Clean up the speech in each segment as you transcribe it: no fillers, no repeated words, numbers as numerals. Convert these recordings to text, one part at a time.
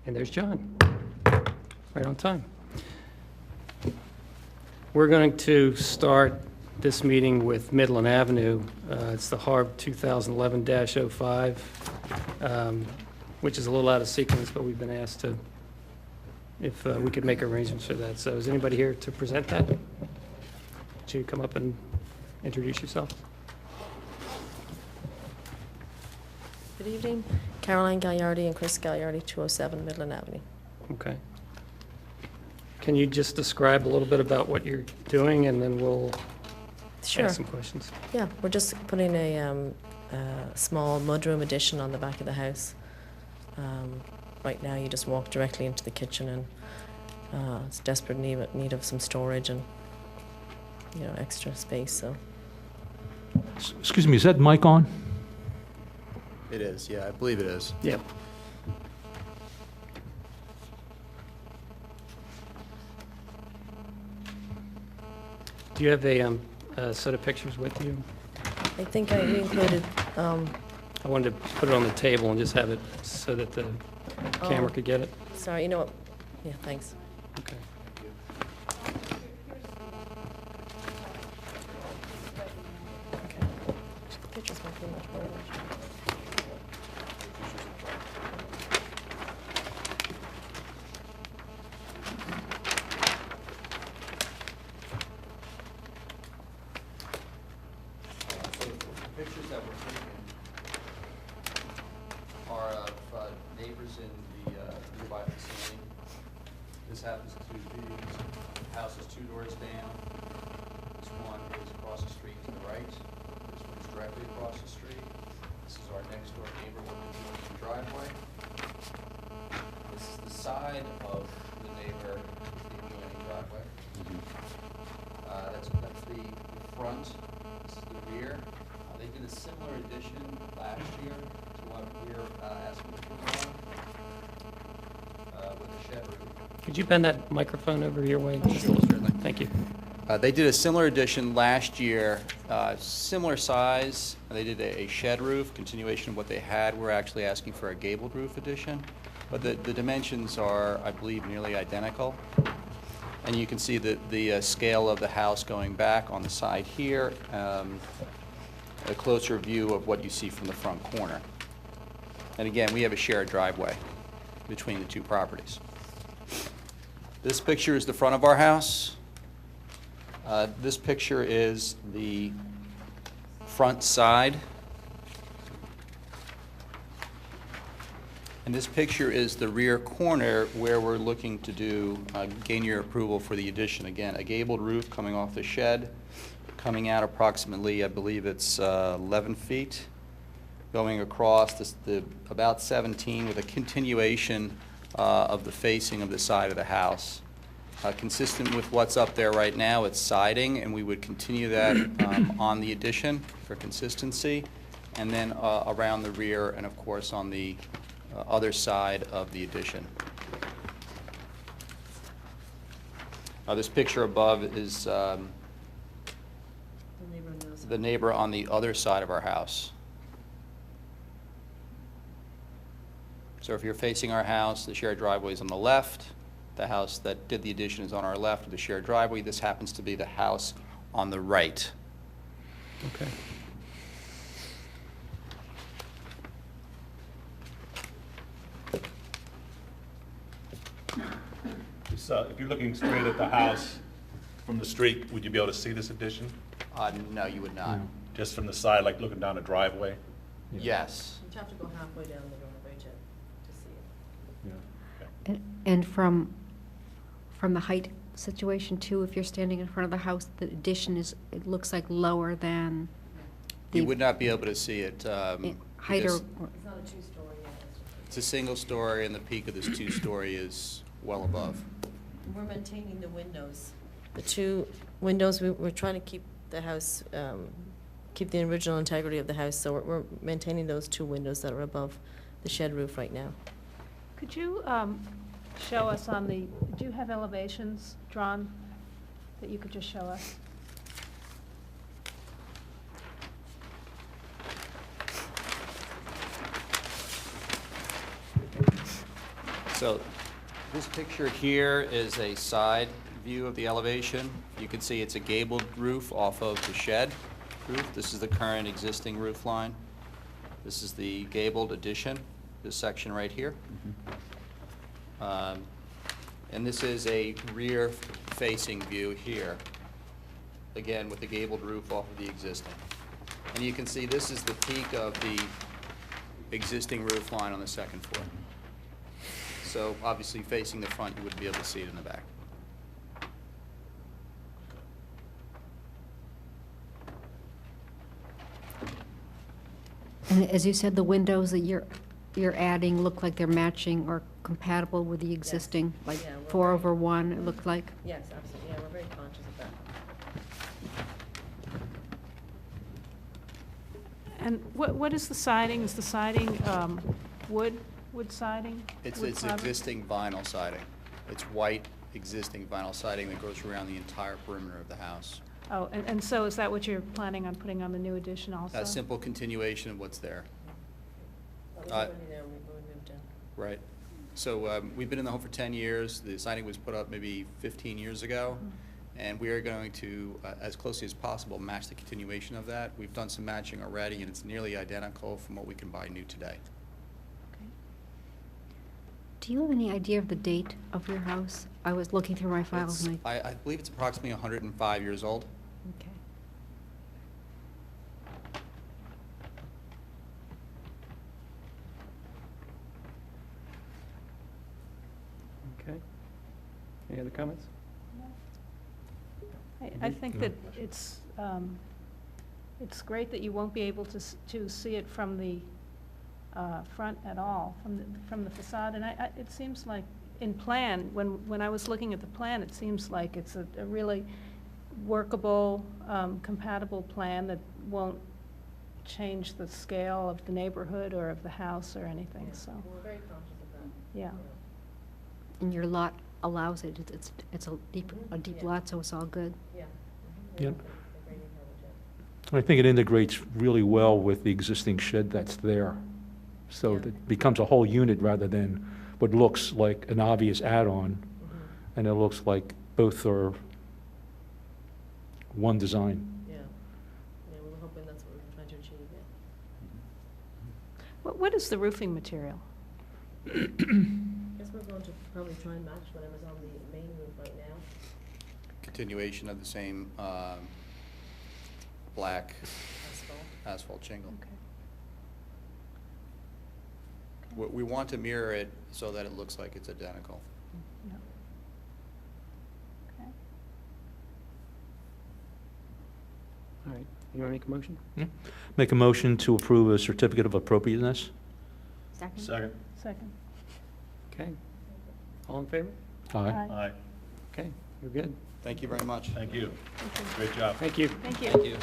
And there's John, right on time. We're going to start this meeting with Midland Avenue. It's the Harb 2011-05, which is a little out of sequence, but we've been asked to, if we could make arrangements for that. So is anybody here to present that? Would you come up and introduce yourself? Good evening. Caroline Gagliardi and Chris Gagliardi, 207 Midland Avenue. Okay. Can you just describe a little bit about what you're doing, and then we'll Sure. ask some questions? Yeah, we're just putting a small mudroom addition on the back of the house. Right now, you just walk directly into the kitchen, and it's desperate need of some storage and extra space. So Excuse me, is that mic on? It is, yeah, I believe it is. Yep. Do you have a set of pictures with you? I think we included. I wanted to put it on the table and just have it so that the camera could get it. Sorry, you know what? Yeah, thanks. Okay. Pictures might be much more. So the pictures that were taken are of neighbors in the nearby vicinity. This happens to be, the house is 2 doors down. This one is across the street to the right. This one's directly across the street. This is our next door neighbor with the driveway. This is the side of the neighbor with the adjoining driveway. That's the front. This is the rear. They did a similar addition last year to what we're asking for with a shed roof. Could you bend that microphone over your way? Sure, certainly. Thank you. They did a similar addition last year, similar size. They did a shed roof, continuation of what they had. We're actually asking for a gabled roof addition, but the dimensions are, I believe, nearly identical. And you can see the scale of the house going back on the side here, a closer view of what you see from the front corner. And again, we have a shared driveway between the two properties. This picture is the front of our house. This picture is the front side. And this picture is the rear corner where we're looking to gain your approval for the addition. Again, a gabled roof coming off the shed, coming out approximately, I believe it's 11 feet, going across about 17 with a continuation of the facing of the side of the house. Consistent with what's up there right now, it's siding, and we would continue that on the addition for consistency, and then around the rear, and of course on the other side of the addition. This picture above is the neighbor on the other side of our house. So if you're facing our house, the shared driveway is on the left. The house that did the addition is on our left with the shared driveway. This happens to be the house on the right. Okay. If you're looking straight at the house from the street, would you be able to see this addition? No, you would not. Just from the side, like looking down a driveway? Yes. You have to go halfway down the driveway to see it. And from the height situation too, if you're standing in front of the house, the addition it looks like lower than the You would not be able to see it. height because or, It's not a two-story yet. It's a single story, and the peak of this 2-story is well above. We're maintaining the windows. The 2 windows, we're trying to keep the house, keep the original integrity of the house, so we're maintaining those 2 windows that are above the shed roof right now. Could you show us do you have elevations drawn that you could just show us? So So this picture here is a side view of the elevation. You can see it's a gabled roof off of the shed roof. This is the current existing roof line. This is the gabled addition, this section right here. And this is a rear-facing view here, again with the gabled roof off of the existing. And you can see this is the peak of the existing roof line on the second floor. So obviously facing the front, you wouldn't be able to see it in the back. And as you said, the windows that you're adding look like they're matching or compatible with the existing, like Yeah, we're 4/1, it looked like. Yes, absolutely, yeah, we're very conscious of that. And what is the siding? Is the siding wood siding? It's Wood fiber? existing vinyl siding. It's white existing vinyl siding that goes around the entire perimeter of the house. Oh, and so is that what you're planning on putting on the new addition also? A simple continuation of what's there. That was Uh, already there when we moved in. Right. So we've been in the home for 10 years. The siding was put up maybe 15 years ago. And we are going to, as closely as possible, match the continuation of that. We've done some matching already, and it's nearly identical from what we can buy new today. Okay. Do you have any idea of the date of your house? I was looking through my files and I believe it's approximately 105 years old. okay. Okay. Any other comments? I think that it's great that you won't be able to see it from the front at all, from the facade. And it seems like in plan, when I was looking at the plan, it seems like it's a really workable, compatible plan that won't change the scale of the neighborhood or of the house or anything, so, We're very conscious of that. yeah. And your lot allows it, it's a deep Yeah. lot, so it's all good. Yeah. Yep. I think it integrates really well with the existing shed that's there. So Yeah. it becomes a whole unit rather than what looks like an obvious add-on, and it looks like both are one design. Yeah, yeah, we're hoping that's what we're trying to achieve, yeah. What is the roofing material? Guess we're going to probably try and match whatever's on the main roof right now. Continuation of the same black Asphalt. asphalt shingle. Okay. We want to mirror it so that it looks like it's identical. Yeah. Okay. All right. You want to make a motion? Make a motion to approve a certificate of appropriateness? Second? Second. Second. Okay. All in favor? Aye. Aye. Okay, you're good. Thank you very much. Thank you. Thank you. Great job. Thank you. Thank you. Thank you.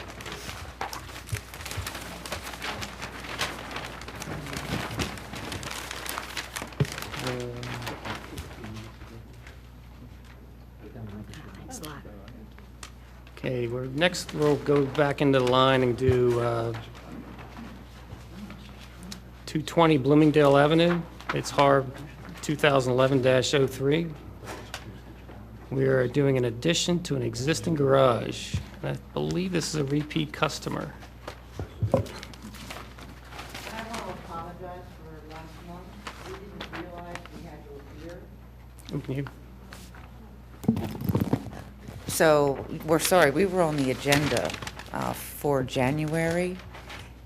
Thanks a lot. Okay, next we'll go back into the line and do 220 Bloomingdale Avenue. It's Harb 2011-03. We are doing an addition to an existing garage. And I believe this is a repeat customer. I want to apologize for last month. We didn't realize we had to appear. Can you- So, we're sorry, we were on the agenda for January,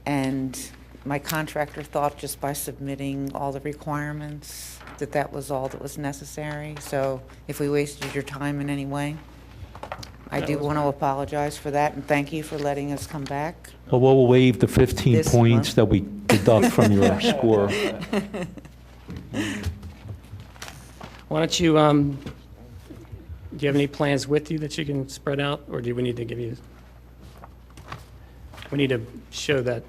and my contractor thought just by submitting all the requirements that that was all that was necessary. So if we wasted your time in any way, I That do was want to apologize for that, and thank you for letting us come back. Well, we'll waive the 15 This points month. that we deduct from your score. Why don't you, do you have any plans with you that you can spread out, or do we need to give you? We need to show that.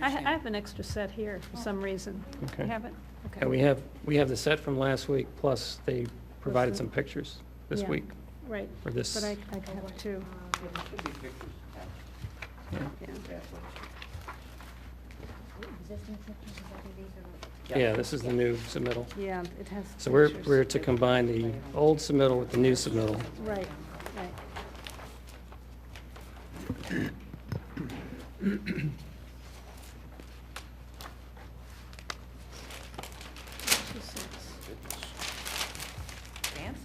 I have an extra set here for some reason. Okay. You have it? Okay. Yeah, we have the set from last week, plus they provided some pictures this Yeah. week Right, for this. but I have two. Yeah. Yeah. Existing pictures, is that what these are? Yeah, this is the new submittal. Yeah, it has So we're pictures. to combine the old submittal with the new submittal. Right, right. Fancy.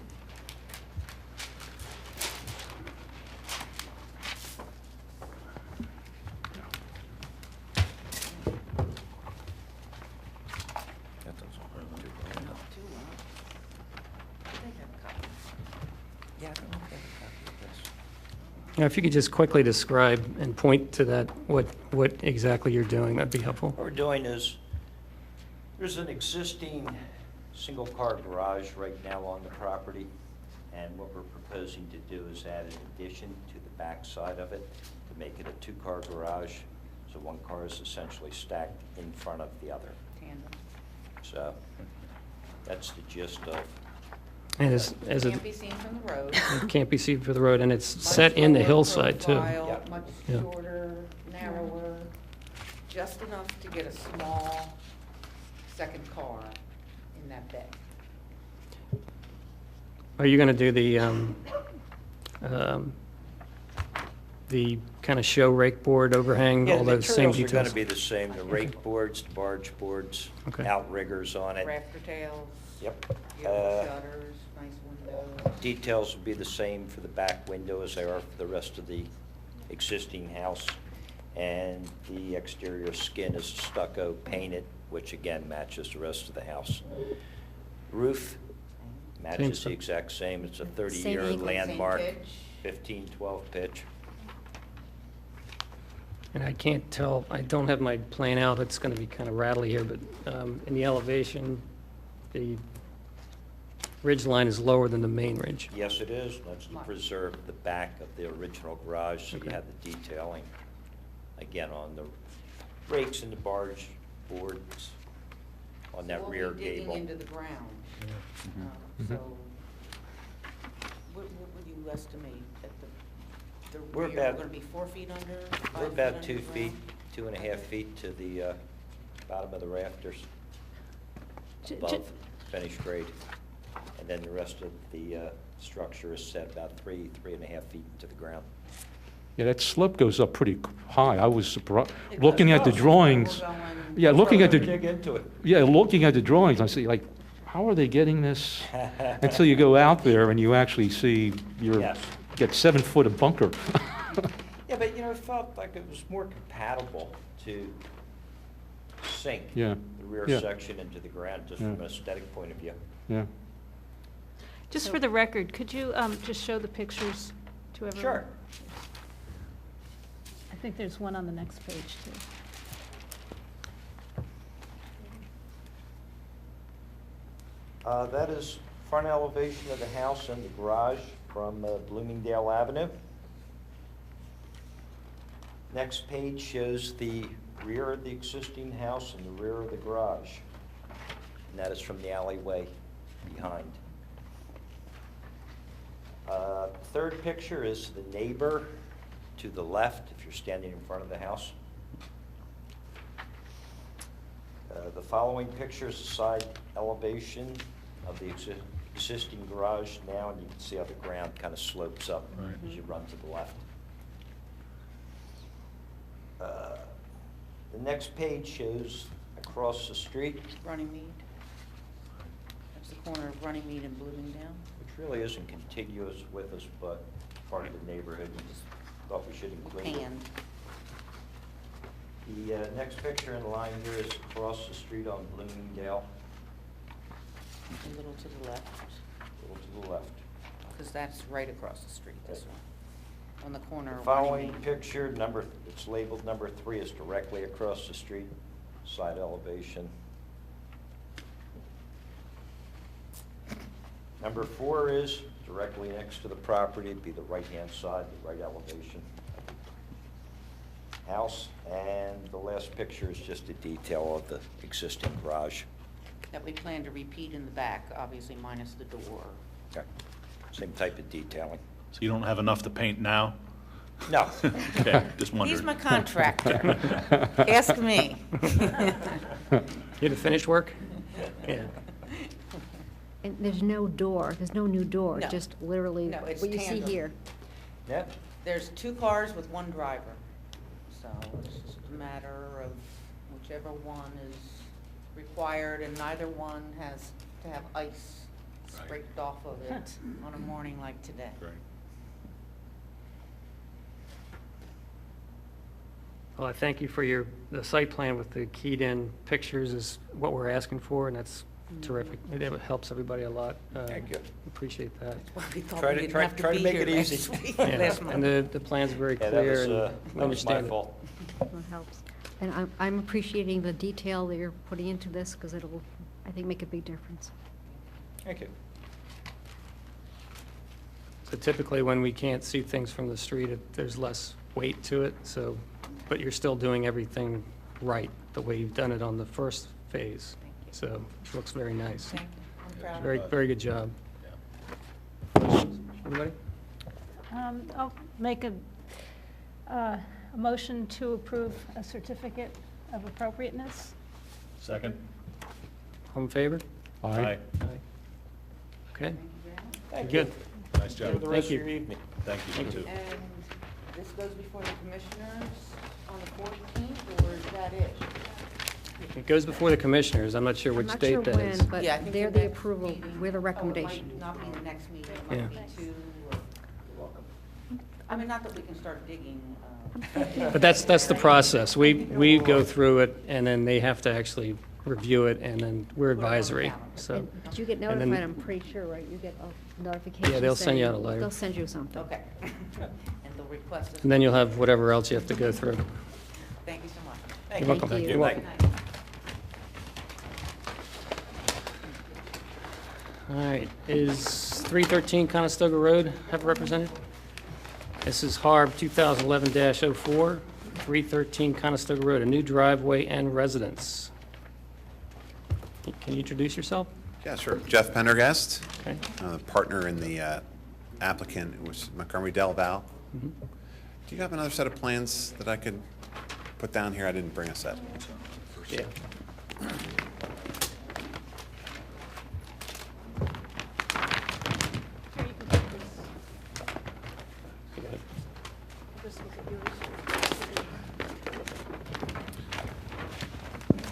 Yeah, I don't know if they have a copy of this. Now, if you could just quickly describe and point to that, what exactly you're doing, that'd be helpful. What we're doing is, there's an existing single-car garage right now on the property, and what we're proposing to do is add an addition to the back side of it to make it a two-car garage, so one car is essentially stacked in front of the other. Tandem. So, that's the gist of, And as it Can't be seen from the road. it can't be seen for the road, and it's Much set in the lower hillside, too. profile, Yeah. Much Yeah. shorter, narrower, just enough to get a small second car in that bay. Are you going to do the kind of show rake board overhang, yeah, all the those same materials are gonna details? be the same, the rake boards, the barge boards, Okay. outriggers on it. Rafter tails, Yep. yellow shutters, nice windows. Details will be the same for the back window as they are for the rest of the existing house. And the exterior skin is stucco painted, which again matches the rest of the house. Roof matches stuff. the exact same. It's a Same 30-year angle, same landmark, pitch. 15-12 pitch. And I can't tell, I don't have my plan out, it's going to be kind of rattly here, but in the elevation, the ridge line is lower than the main ridge. Yes, it is. That's to preserve the back of the original garage, so you Okay. have the detailing, again, on the rakes and the barge boards on that rear We'll be digging gable. into the ground. So, what would you estimate that the We're rear, about- gonna be 4 feet under? We're 5 about feet 2 under the feet, ground? 2.5 feet to the bottom of the rafters, J- j- above finished grade. And then the rest of the structure is set about 3.5 feet into the ground. Yeah, that slope goes up pretty high. I was surprised, It looking does. at the Oh, so drawings. we're going- Yeah, looking at Dig the, into it. yeah, looking at the drawings, I see, like, how are they getting this? Until you go out there and you actually see your, Yes. get 7 foot of bunker. Yeah, but it felt like it was more compatible to sink Yeah, the rear yeah. section into the ground, just Yeah. from an aesthetic point of view. yeah. Just for the record, could you just show the pictures to everyone? Sure. I think there's one on the next page, too. That is front elevation of the house and the garage from Bloomingdale Avenue. Next page shows the rear of the existing house and the rear of the garage. And that is from the alleyway behind. Third picture is the neighbor to the left, if you're standing in front of the house. The following picture is the side elevation of the existing garage now, and you can see how the ground kind of slopes up as you run to the left. The next page shows across the street, Runnymede. That's the corner of Runnymede and Bloomingdale. which really isn't contiguous with us, but part of the neighborhood, we just thought we should include it. Pan. The next picture in line here is across the street on Bloomingdale, A little to the left, a little to the left. because that's right across the street, this one. On the corner The of following Runnymede. picture, it's labeled number 3, is directly across the street, side elevation. Number 4 is directly next to the property, it'd be the right-hand side, the right elevation. House, and the last picture is just a detail of the existing garage. That we plan to repeat in the back, obviously minus the door. Okay. Same type of detailing. So you don't have enough to paint now? No. Okay, just He's wondering. my contractor. Ask me. You the finished work? Yeah. And there's no door, there's no new door, No. just literally No, it's what you see tandem. here. Yep. There's 2 cars with 1 driver, so it's just a matter of whichever one is required, and neither one has to have ice Right. scraped off of it on a morning like today. Great. Well, I thank you for the site plan with the keyed-in pictures is what we're asking for, and that's terrific. It helps everybody a lot. Thank you. Appreciate that. Well, we thought Try we to- didn't try- have to try to be make here it last easy. week, Yeah, last month. and the plan's very Yeah, clear, and that we was my understand it. fault. That helps. And I'm appreciating the detail that you're putting into this, because it'll, I think, make a big difference. Thank you. So typically, when we can't see things from the street, there's less weight to it, so, but you're still doing everything right, the way you've done it on the first phase. Thank you. So, it looks very nice. Thank you. I'm proud of Very, you. very good job. Everybody? I'll make a motion to approve a certificate of appropriateness. Second? All in favor? Aye. Okay, Thank you. good. Nice job. Enjoy the Thank rest of you. your evening. Thank you, you too. And this goes before the commissioners on the 14th, or is that it? It goes before the commissioners. I'm not sure which date that is. I'm not sure when, Yeah, I but think they're the the next approval, meeting- we're the Oh, recommendation. it might not be the next meeting, it Yeah. might be 2, or, you're welcome. I mean, not that we can start digging. But that's the process. We go through it, and then they have to actually review it, and then we're advisory, so. And did you get and then- notified, I'm pretty sure, right? You get a notification Yeah, they'll send you out a saying- letter. They'll send you something. Okay. And they'll request us. And then you'll have whatever else you have to go through. Thank you so much. You're welcome. Thank you. You're welcome. Good night. All right, is 313 Conestoga Road have a representative? This is Harb 2011-04, 313 Conestoga Road, a new driveway and residence. Can you introduce yourself? Yeah, sure. Jeff Pendergast, Okay. partner in the applicant, it was Montgomery Del Val. Mhm. Do you have another set of plans that I could put down here? I didn't bring a set. Yeah. Here, you can take this. This is yours.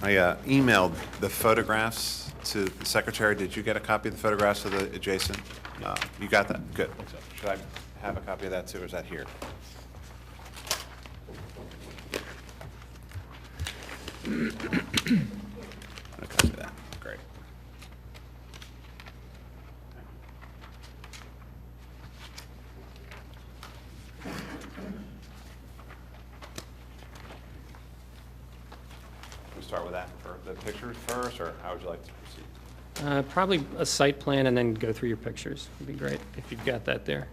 I emailed the photographs to the secretary. Did you get a copy of the photographs of the adjacent? You got that? Good. Should I have a copy of that too, or is that here? A copy of that. Great. We'll start with that, for the pictures first, or how would you like to proceed? Probably a site plan and then go through your pictures. Would be great if you've got that there.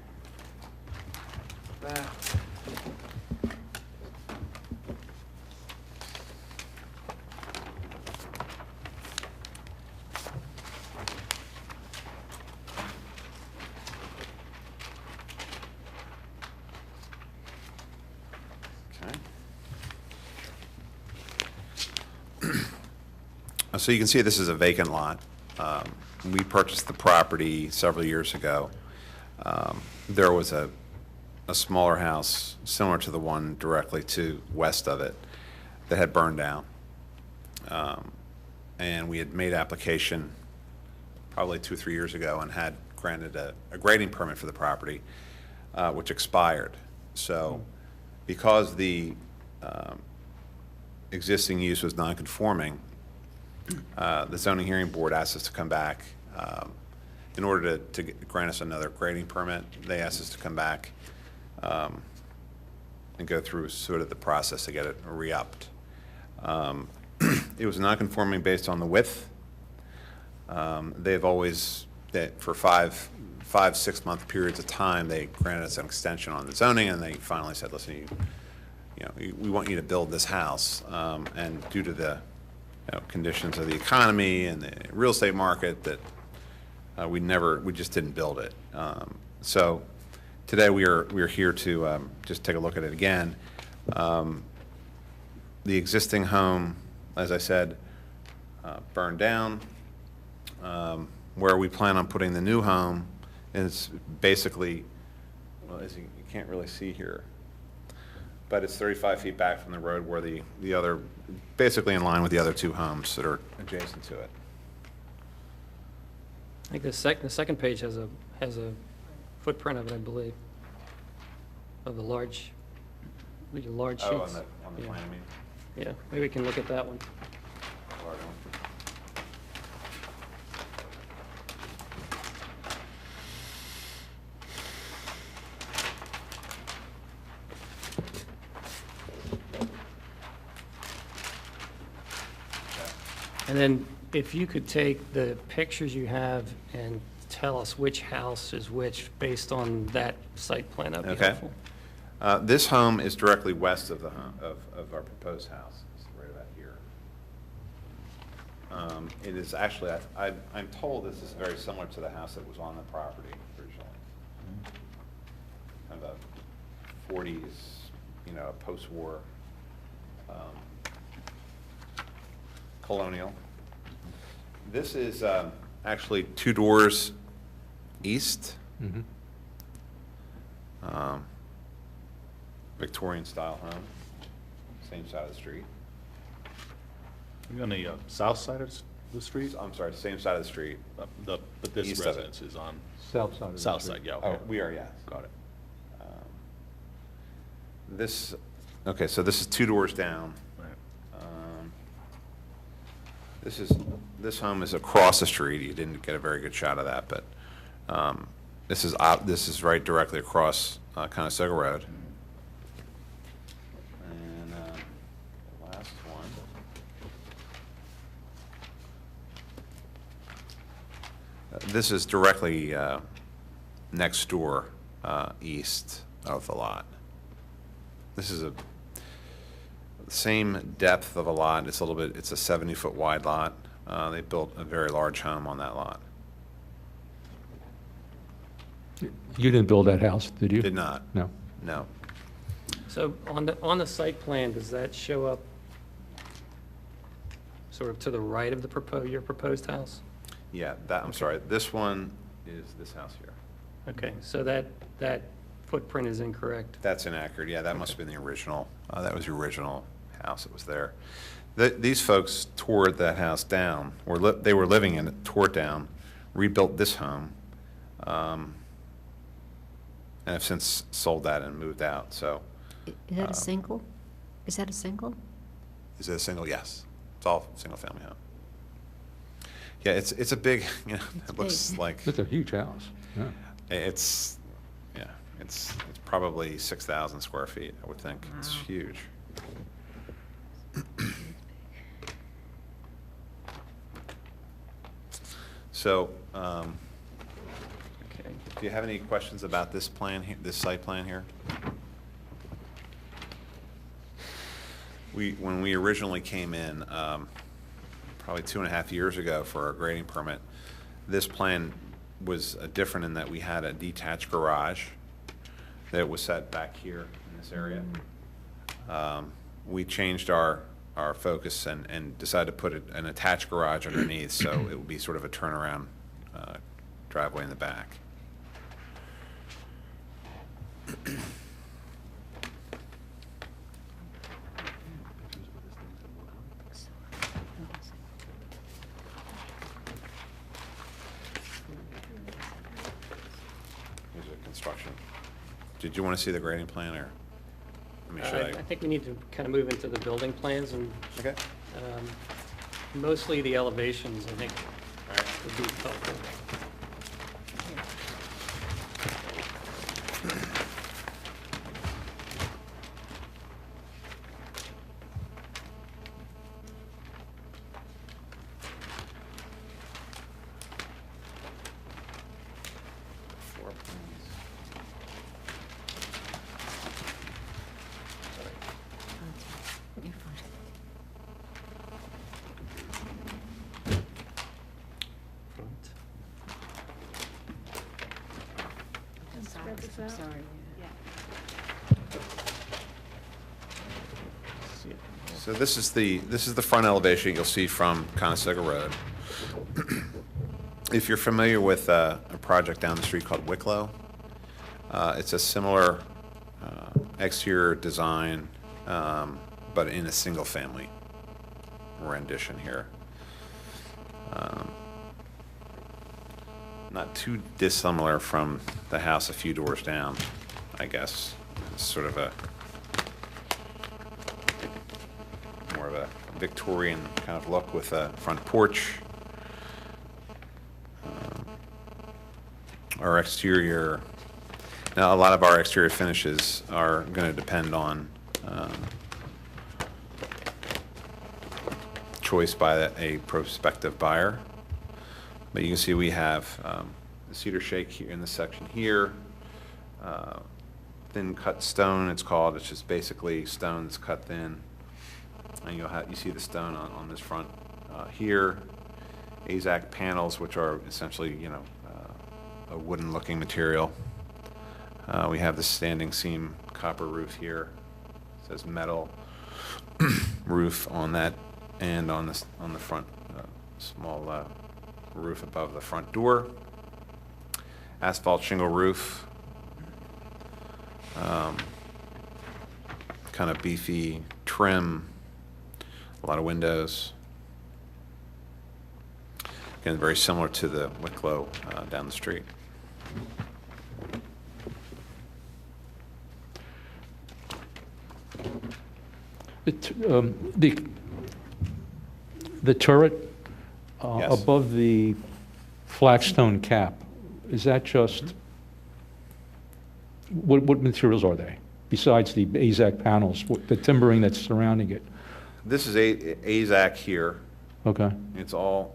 Okay. So you can see this is a vacant lot. We purchased the property several years ago. There was a smaller house similar to the one directly to west of it that had burned down. And we had made application probably 2 or 3 years ago and had granted a grading permit for the property, which expired. So because the existing use was non-conforming, the zoning hearing board asked us to come back. In order to grant us another grading permit, they asked us to come back and go through sort of the process to get it re-upped. It was non-conforming based on the width. They've always, for 5-6 month periods of time, they granted us an extension on the zoning, and they finally said, listen, we want you to build this house. And due to the conditions of the economy and the real estate market, that we just didn't build it. So today we are here to just take a look at it again. The existing home, as I said, burned down. Where we plan on putting the new home is basically, well, as you can't really see here, but it's 35 feet back from the road where the other, basically in line with the other two homes that are adjacent to it. I think the second page has a footprint of it, I believe, of the large sheets. Oh, on the Yeah. plan, I mean? Yeah, maybe we can look at that one. Large one. And then if you could take the pictures you have and tell us which house is which based on that site plan, that'd be Okay. helpful. This home is directly west of the home, of our proposed house. It's right about here. It is actually, I'm told this is very similar to the house that was on the property originally. Kind of a 40s, post-war colonial. This is actually 2 doors east. Mhm. Victorian-style home, same side of the street. You're on the south side of the street? I'm sorry, same side of the street. But this East of it. residence is on South side of the south street. side, yeah, Oh, okay. we are, yes. Got it. Okay, so this is 2 doors down. Right. This home is across the street. You didn't get a very good shot of that, but this is right directly across Conestoga Road. And the last one. This is directly next door east of the lot. This is the same depth of a lot. It's a 70-foot wide lot. They built a very large home on that lot. You didn't build that house, did you? Did not, No. no. So on the site plan, does that show up sort of to the right of your proposed house? Yeah, I'm sorry, this one is this house here. Okay, so that footprint is incorrect. That's inaccurate, yeah, that must have been the original, that was the original house that was there. These folks tore that house down, they were living in it, tore it down, rebuilt this home, and have since sold that and moved out, so. Is that a single? Is that a single? Is it a single? Yes, it's all single-family home. Yeah, it's a big, it looks big. like, It's a huge house, yeah. it's probably 6,000 square feet, I would think. It's Wow. huge. So, Okay. do you have any questions about this plan, this site plan here? When we originally came in, probably 2.5 years ago for our grading permit, this plan was different in that we had a detached garage that was set back here in this area. We changed our focus and decided to put an attached garage underneath, so it would be sort of a turnaround driveway in the back. Here's the construction. Did you want to see the grading plan, or? I mean, should I think we need to kind of move into the building plans and Okay. mostly the elevations, I think, would be helpful. Floor plans. You're fine. Front. this out? Sorry. So this is the front elevation you'll see from Conestoga Road. If you're familiar with a project down the street called Wicklow, it's a similar exterior design, but in a single-family rendition here. Not too dissimilar from the house a few doors down, I guess. It's sort of a more of a Victorian kind of look with a front porch. Our exterior, now a lot of our exterior finishes are going to depend on choice by a prospective buyer. But you can see we have the cedar shake here in this section here, thin cut stone it's called. It's just basically stone that's cut thin. And you see the stone on this front here. AZAC panels, which are essentially, a wooden-looking material. We have the standing seam copper roof here. It says metal roof on that, and on the front small roof above the front door. Asphalt shingle roof. Kind of beefy trim. A lot of windows. Again, very similar to the Wicklow down the street. The turret Yes. above the flagstone cap, is that just, what materials are they? Besides the AZAC panels, the timbering that's surrounding it? This is AZAC here. Okay. It's all,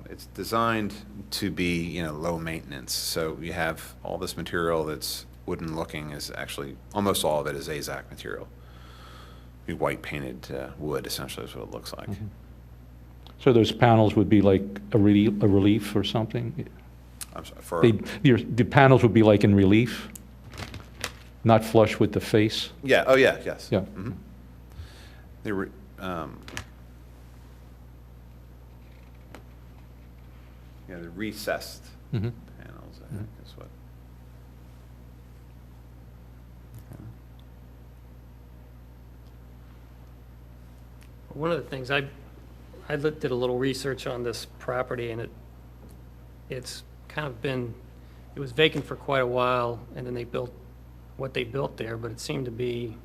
it's designed to be, low maintenance. So you have all this material that's wooden looking is actually, almost all of it is AZAC material. Be white painted wood, essentially, is what it looks like. Mhm. So those panels would be like a relief or something? I'm sorry, for, The panels would be like in relief, not flush with the face? yeah, oh yeah, yes. Yeah. Mhm. They were, the recessed Mhm. panels, I think is what. One of the things, I did a little research on this property, and it's kind of been, it was vacant for quite a while, and then they built what they built there, but it seemed to be,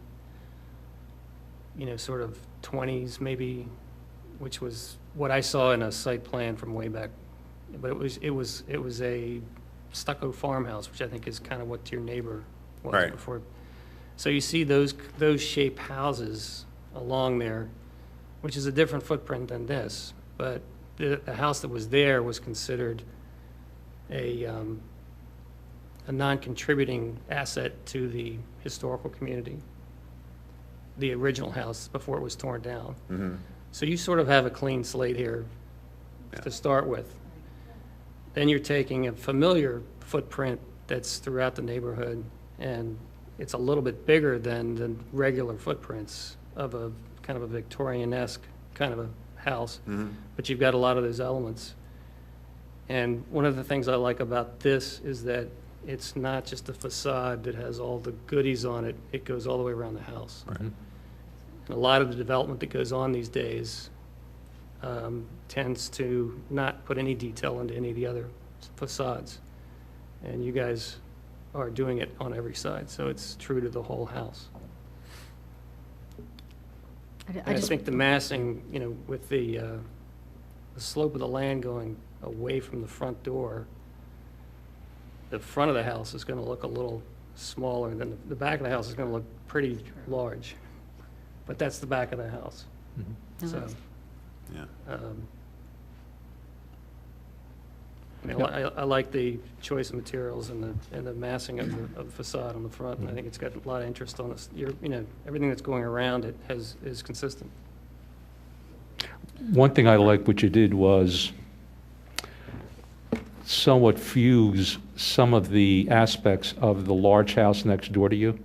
sort of 20s maybe, which was what I saw in a site plan from way back. But it was a stucco farmhouse, which I think is kind of what your neighbor was Right. before. So you see those shape houses along there, which is a different footprint than this, but the house that was there was considered a non-contributing asset to the historical community, the original house before it was torn down. Mhm. So you sort of have a clean slate here to start with. Then you're taking a familiar footprint that's throughout the neighborhood, and it's a little bit bigger than the regular footprints of a kind of a Victorian-esque kind of a house, Mhm. but you've got a lot of those elements. And one of the things I like about this is that it's not just a facade that has all the goodies on it, it goes all the way around the house. Mhm. And a lot of the development that goes on these days tends to not put any detail into any of the other facades. And you guys are doing it on every side, so it's true to the whole house. I just think the massing, with the slope of the land going away from the front door, the front of the house is going to look a little smaller than the back of the house is going to look pretty large. But that's the back of the house. Mhm. So, Yeah. I like the choice of materials and the massing of the facade on the front, and I think it's got a lot of interest on this. Everything that's going around it is consistent. One thing I like what you did was, somewhat fuse some of the aspects of the large house next door to you,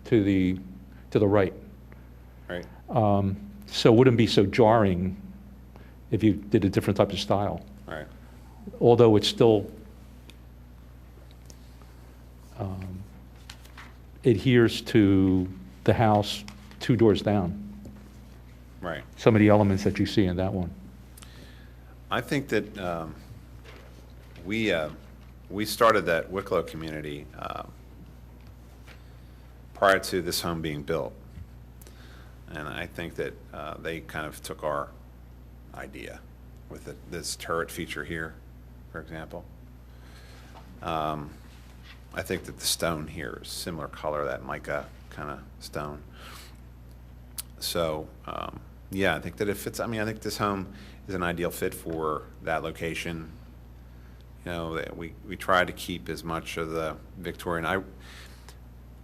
to the right. Right. So it wouldn't be so jarring if you did a different type of style. Right. Although it's still adheres to the house 2 doors down, Right. some of the elements that you see in that one. I think that we started that Wicklow community prior to this home being built. And I think that they kind of took our idea with this turret feature here, for example. I think that the stone here is similar color, that mica kind of stone. So, yeah, I think that it fits. I mean, I think this home is an ideal fit for that location. You know, that we tried to keep as much of the Victorian.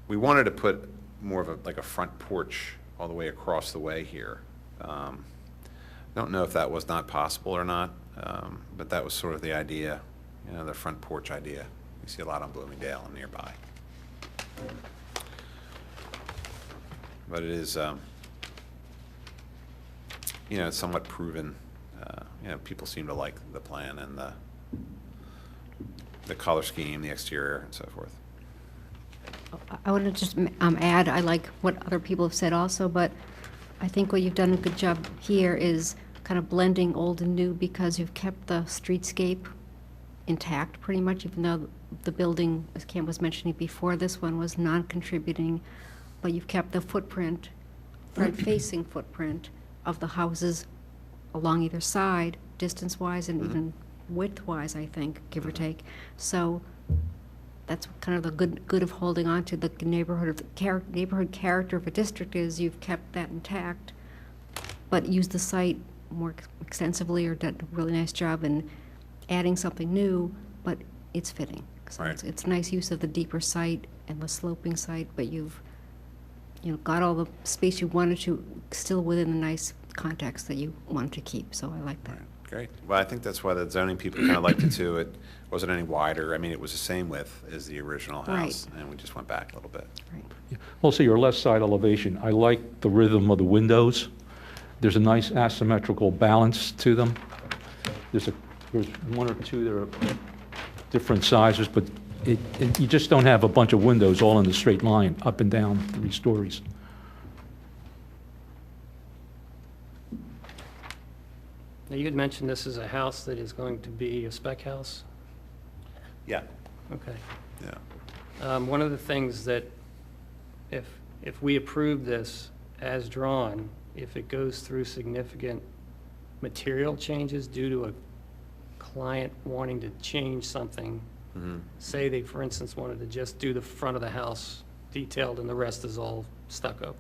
We wanted to put more of like a front porch all the way across the way here. Don't know if that was not possible or not, but that was sort of the idea, you know, the front porch idea. You see a lot on Bloomingdale and nearby. But it is, you know, it's somewhat proven. You know, people seem to like the plan and the color scheme, the exterior, and so forth. I want to just add, I like what other people have said also, but I think what you've done a good job here is kind of blending old and new, because you've kept the streetscape intact pretty much, even though the building, as Cam was mentioning before, this one was non-contributing, but you've kept the footprint, front-facing footprint of the houses along either side, distance-wise and even width-wise, I think, give or take. So that's kind of the good of holding on to the neighborhood character of a district, is you've kept that intact, but used the site more extensively, or done a really nice job in adding something new, but it's fitting. So Right. it's nice use of the deeper site and the sloping site, but you've got all the space you wanted to, still within the nice context that you wanted to keep. So I like that. Right. Great. Well, I think that's why the zoning people kind of liked it too. It wasn't any wider. I mean, it was the same width as the original house, and we just went back a little bit. Right. Also, your left side elevation, I like the rhythm of the windows. There's a nice asymmetrical balance to them. There's one or two that are different sizes, but you just don't have a bunch of windows all in a straight line, up and down 3 stories. Now, you had mentioned this is a house that is going to be a spec house? Yeah. Okay. Yeah. One of the things that, if we approve this as drawn, if it goes through significant material changes due to a client wanting to change something, say they, for instance, wanted to just do the front of the house detailed and the rest is all stucco.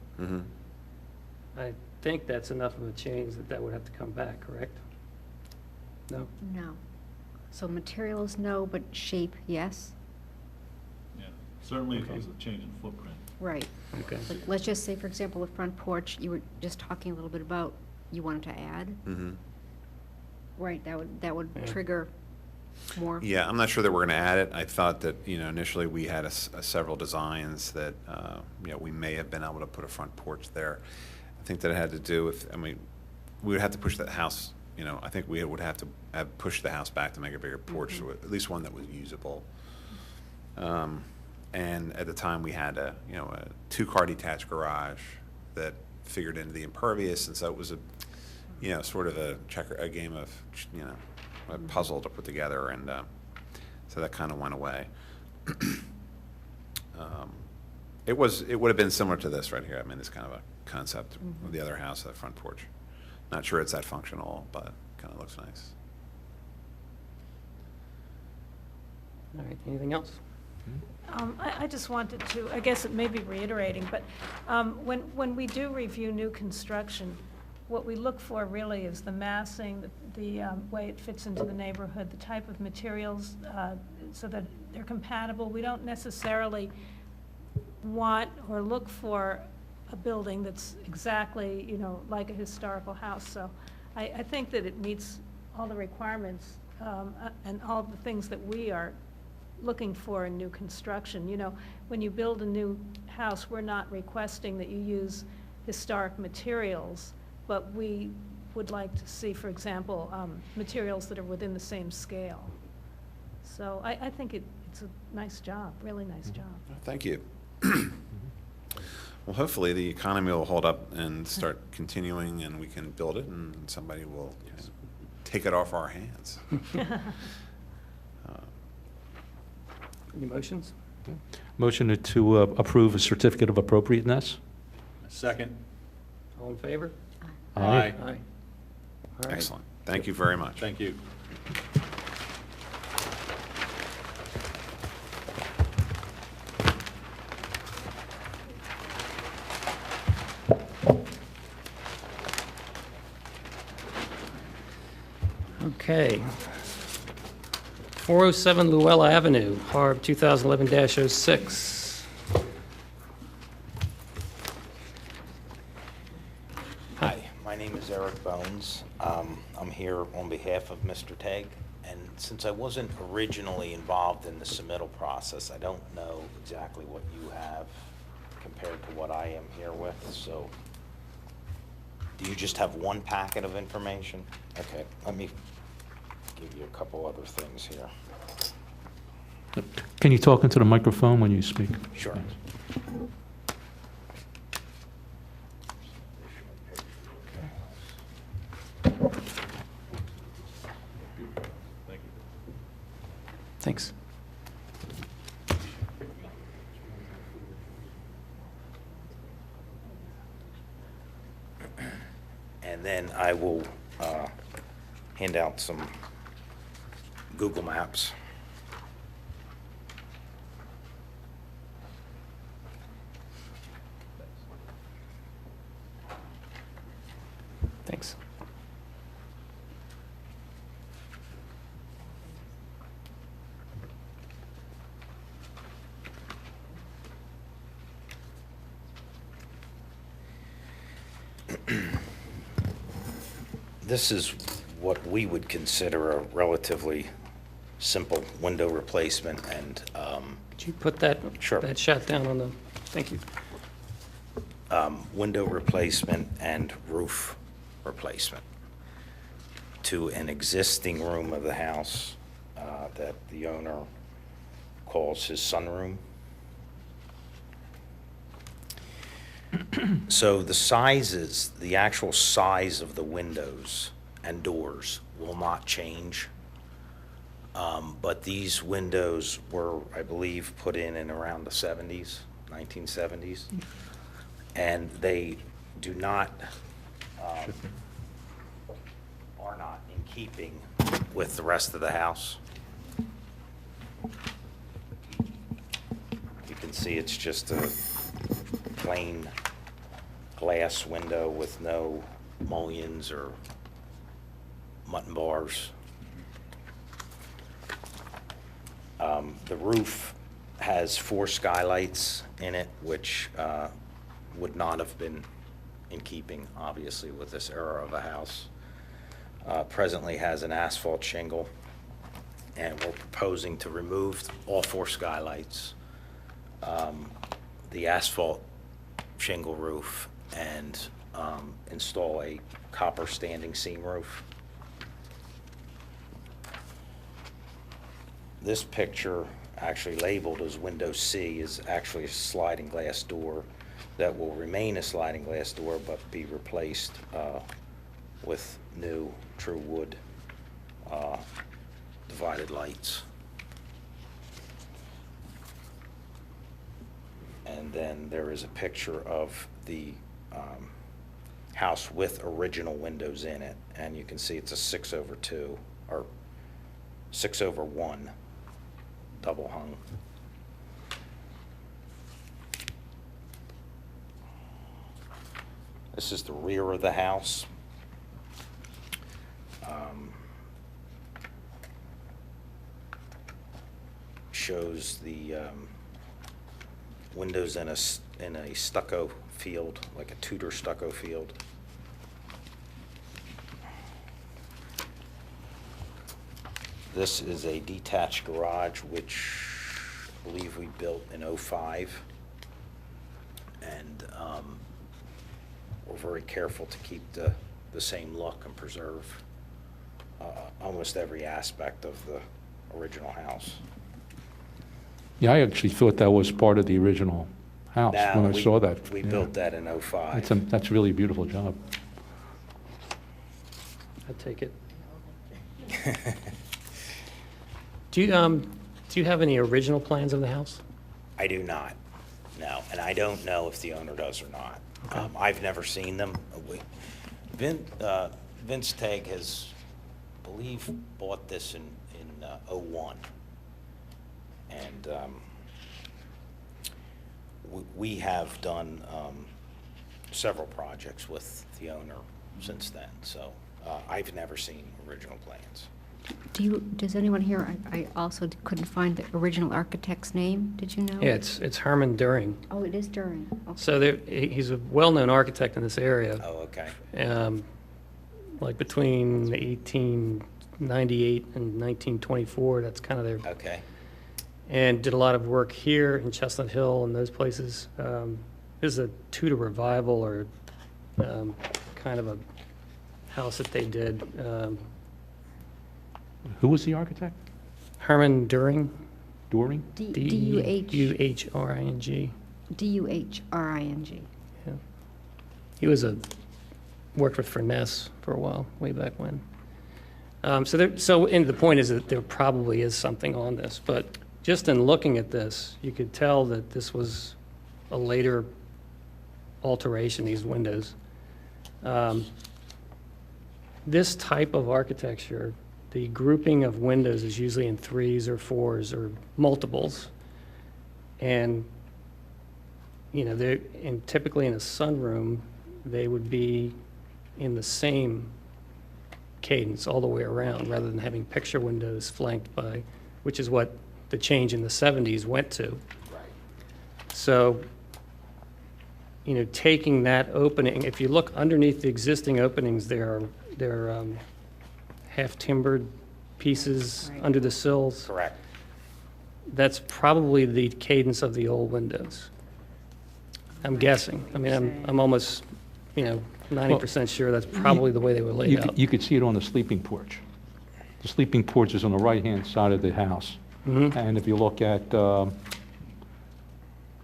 I think that's enough of a change that would have to come back, correct? No? No. So materials, no, but shape, yes? Yeah, certainly if Okay. there's a change in footprint. Right. Okay. Like, let's just say, for example, the front porch, you were just talking a little bit about, you wanted to add. Right, that would Yeah. trigger more. Yeah, I'm not sure that we're going to add it. I thought that, you know, initially we had several designs that, you know, we may have been able to put a front porch there. I think that it had to do with, I mean, we would have to push that house, you know, I think we would have to have pushed the house back to make a bigger porch, so at least one that was usable. And at the time, we had a 2-car detached garage that figured into the impervious, and so it was a, you know, sort of a game of, you know, a puzzle to put together, and so that kind of went away. It would have been similar to this right here. I mean, it's kind of a concept of the other house, that front porch. Not sure it's that functional, but kind of looks nice. All right, anything else? I just wanted to, I guess it may be reiterating, but when we do review new construction, what we look for really is the massing, the way it fits into the neighborhood, the type of materials, so that they're compatible. We don't necessarily want or look for a building that's exactly, you know, like a historical house. So I think that it meets all the requirements and all the things that we are looking for in new construction. You know, when you build a new house, we're not requesting that you use historic materials, but we would like to see, for example, materials that are within the same scale. So I think it's a nice job, really nice job. Thank you. Well, hopefully the economy will hold up and start continuing, and we can build it, and somebody will take it off our hands. Any motions? Motion to approve a certificate of appropriateness? Second. All in favor? Aye. Aye. All right. Excellent. Thank you very much. Thank you. Okay. 407 Luella Avenue, Harb 2011-06. Hi, my name is Eric Bones. I'm here on behalf of Mr. Tagg, and since I wasn't originally involved in the submittal process, I don't know exactly what you have compared to what I am here with, so do you just have one packet of information? Okay, let me give you a couple other things here. Can you talk into the microphone when you speak? Sure. Thanks. And then I will hand out some Google Maps. Thanks. This is what we would consider a relatively simple window replacement and Could you put that, Sure. that shot down on the, thank you. window replacement and roof replacement to an existing room of the house that the owner calls his sunroom. So the sizes, the actual size of the windows and doors will not change. But these windows were, I believe, put in around the 70s, 1970s. And they do not, are not in keeping with the rest of the house. You can see it's just a plain glass window with no mullions or mutton bars. The roof has 4 skylights in it, which would not have been in keeping, obviously, with this era of a house. Presently has an asphalt shingle, and we're proposing to remove all 4 skylights, the asphalt shingle roof, and install a copper standing seam roof. This picture, actually labeled as window C, is actually a sliding glass door that will remain a sliding glass door but be replaced with new true wood divided lights. And then there is a picture of the house with original windows in it, and you can see it's a 6/2 or 6/1 double hung. This is the rear of the house. Shows the windows in a stucco field, like a Tudor stucco field. This is a detached garage, which I believe we built in '05. And we're very careful to keep the same look and preserve almost every aspect of the original house. Yeah, I actually thought that was part of the original house Now, when I saw that. We Yeah. built that in '05. That's really a beautiful job. I take it. Do you have any original plans of the house? I do not, no, and I don't know if the owner does or not. I've never seen them. Vince Tagg has, I believe, bought this in '01. And we have done several projects with the owner since then, so I've never seen original plans. Does anyone here, I also couldn't find the original architect's name, did you know? Yeah, it's Herman During. Oh, it is During. Okay. So he's a well-known architect in this area. Oh, okay. Like between 1898 and 1924, that's kind of their, Okay. and did a lot of work here in Chestnut Hill and those places. This is a Tudor revival or kind of a house that they did. Who was the architect? Herman During. During? Duhring. Duhring. Yeah. He worked with Furness for a while, way back when. And the point is that there probably is something on this, but just in looking at this, you could tell that this was a later alteration, these windows. This type of architecture, the grouping of windows is usually in 3s or 4s or multiples. And, typically in a sunroom, they would be in the same cadence all the way around, rather than having picture windows flanked by, which is what the change in the 70s went to. Right. So, taking that opening, if you look underneath the existing openings, there are half-timbered pieces Right. under the sills. Correct. That's probably the cadence of the old windows. I'm guessing. I mean, I'm almost, 90% sure that's probably the way they were laid out. You could see it on the sleeping porch. The sleeping porch is on the right-hand side of the house. Mhm. And if you look at, I don't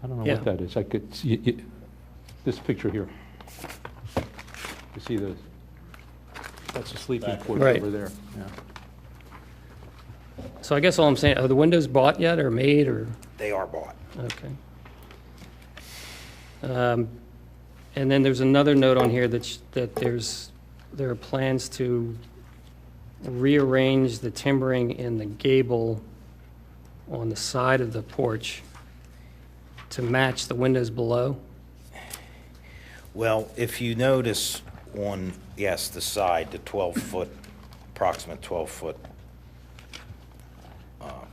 know Yeah. what that is. I could see this picture here. You see that's the sleeping porch Right. over there. Yeah. So I guess all I'm saying, are the windows bought yet or made or? They are bought. Okay. And then there's another note on here that there are plans to rearrange the timbering in the gable on the side of the porch to match the windows below. Well, if you notice on, yes, the side, the 12-foot, approximate 12-foot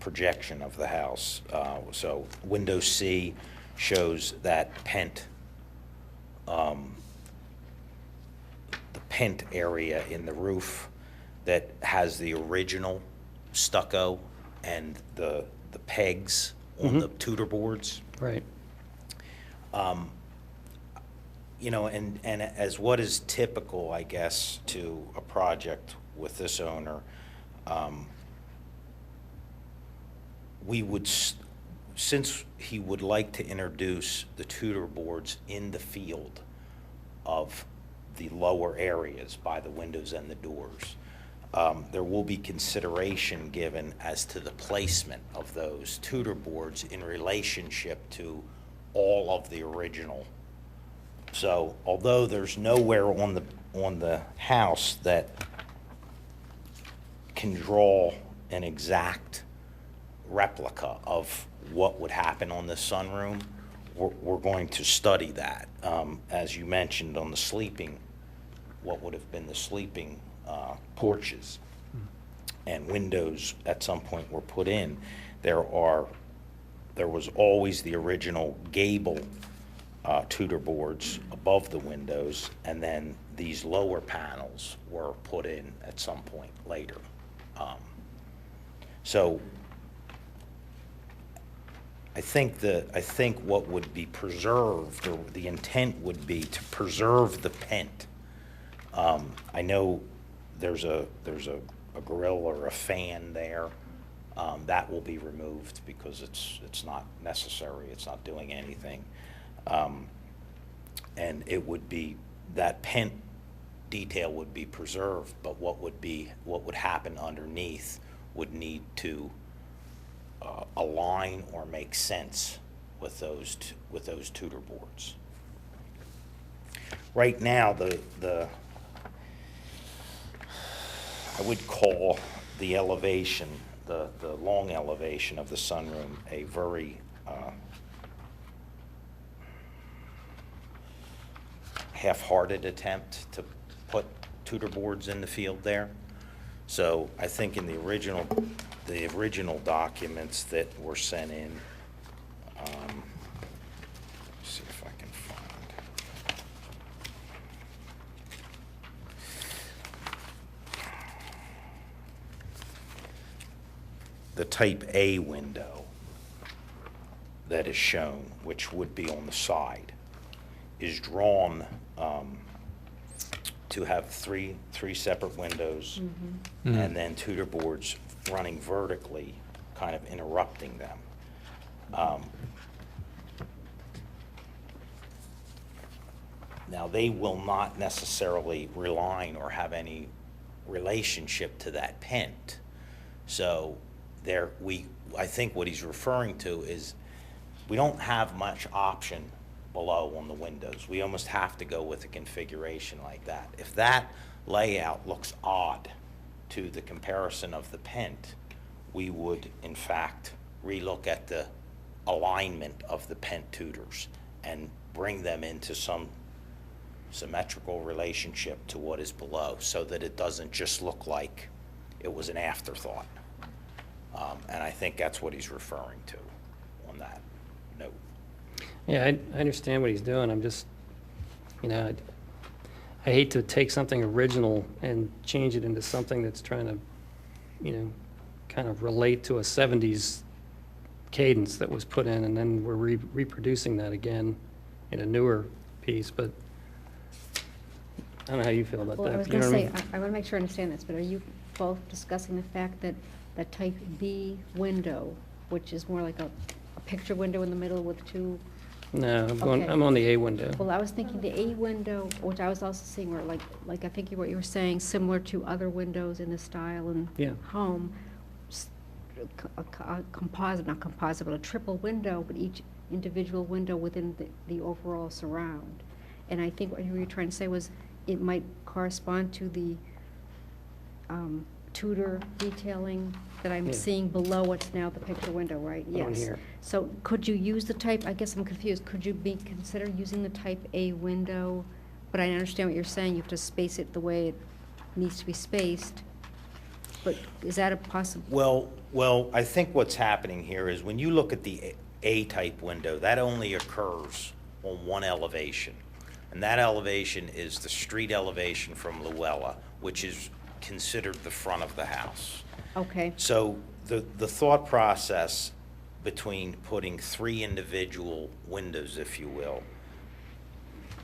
projection of the house. So window C shows that the pent area in the roof that has the original stucco and the pegs on the Tudor boards. Right. And as what is typical, I guess, to a project with this owner, we would, since he would like to introduce the Tudor boards in the field of the lower areas by the windows and the doors, there will be consideration given as to the placement of those Tudor boards in relationship to all of the original. So although there's nowhere on the house that can draw an exact replica of what would happen on this sunroom, we're going to study that. As you mentioned on the sleeping, what would have been the sleeping porches and windows at some point were put in. There was always the original gable Tudor boards above the windows, and then these lower panels were put in at some point later. So I think what would be preserved, or the intent would be to preserve the pent. I know there's a grill or a fan there. That will be removed because it's not necessary, it's not doing anything. And it would be, that pent detail would be preserved, but what would happen underneath would need to align or make sense with those Tudor boards. Right now, I would call the elevation, the long elevation of the sunroom, a very half-hearted attempt to put Tudor boards in the field there. So I think in the original documents that were sent in, let's see if I can find. The type A window that is shown, which would be on the side, is drawn to have three separate windows, and then Tudor boards running vertically, kind of interrupting them. Now, they will not necessarily rely or have any relationship to that pent. So I think what he's referring to is we don't have much option below on the windows. We almost have to go with a configuration like that. If that layout looks odd to the comparison of the pent, we would in fact relook at the alignment of the pent Tudors and bring them into some symmetrical relationship to what is below, so that it doesn't just look like it was an afterthought. And I think that's what he's referring to on that note. Yeah, I understand what he's doing. I'm just, I hate to take something original and change it into something that's trying to, kind of relate to a 70s cadence that was put in, and then we're reproducing that again in a newer piece, but I don't know how you feel about that. Well, I was You going to know what say, I mean? I want to make sure I understand this, but are you both discussing the fact that the type B window, which is more like a picture window in the middle with two? No, Okay. I'm on the A window. Well, I was thinking the A window, which I was also seeing, were like I think what you were saying, similar to other windows in the style and Yeah. home, a composite, not composite, but a triple window, but each individual window within the overall surround. And I think what you were trying to say was it might correspond to the Tudor detailing that I'm Yeah. seeing below what's now the picture window, right? On Yes. here. So could you use the type, I guess I'm confused, could you consider using the type A window? But I understand what you're saying, you have to space it the way it needs to be spaced. But is that a possible? Well, I think what's happening here is when you look at the A-type window, that only occurs on one elevation. And that elevation is the street elevation from Luella, which is considered the front of the house. Okay, So the thought process between putting three individual windows, if you will,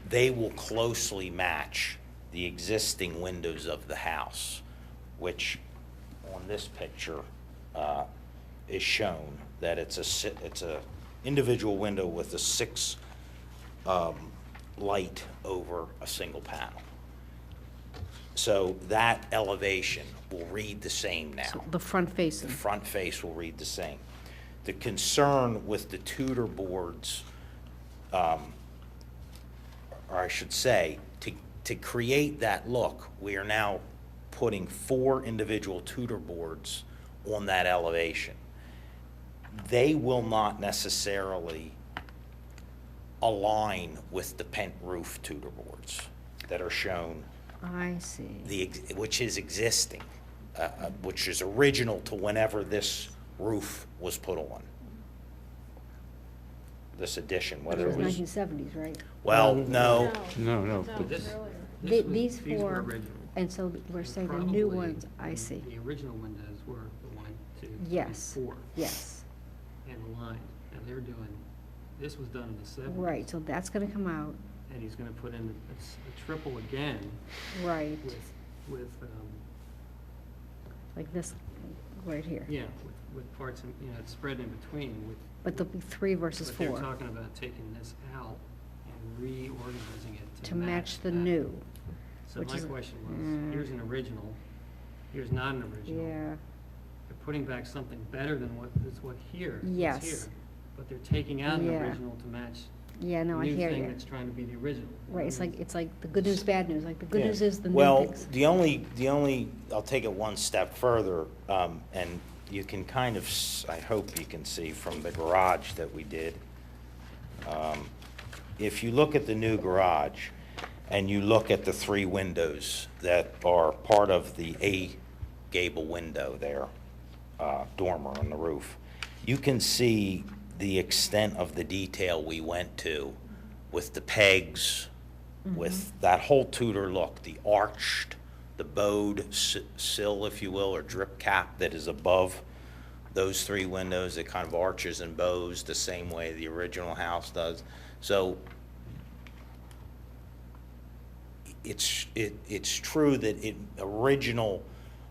they will closely match the existing windows of the house, which on this picture is shown that it's a individual window with a 6 light over a single panel. So that elevation will read the same now. so the front The facing. front face will read the same. The concern with the Tudor boards, or I should say, to create that look, we are now putting 4 individual Tudor boards on that elevation. They will not necessarily align with the pent roof Tudor boards that are shown, I see. which is existing, which is original to whenever this roof was put on. This addition, It whether was it was, 1970s, right? well, no, No. But this- earlier. These These were 4, original. and so we're saying the new Probably ones, I see. The original windows were the 1, 2, Yes, before, yes, and lined. And they're doing, this was done in the 70s. right, so that's gonna come out, And he's gonna put in a triple again right, with, like this, right here. yeah, with parts, it's spread in between with. But there'll be 3 versus But 4 they're talking about taking this out and reorganizing it to match the that. new. So which my is- question was, here's an original, here's not an original. Yeah, They're putting back something better than what is what here, is Yes. here. But they're taking out an Yeah. original to match yeah, the no, I new hear thing you. that's trying to be the original. Right, it's like the good news, bad news, like the good Yeah. news is the new Well, things. the only, I'll take it one step further, and you can kind of, I hope you can see from the garage that we did. If you look at the new garage, and you look at the 3 windows that are part of the A gable window there, dormer on the roof, you can see the extent of the detail we went to with the pegs, with that whole Tudor look, the arched, the bowed sill, if you will, or drip cap that is above those 3 windows. It kind of arches and bows the same way the original house does. So it's true that original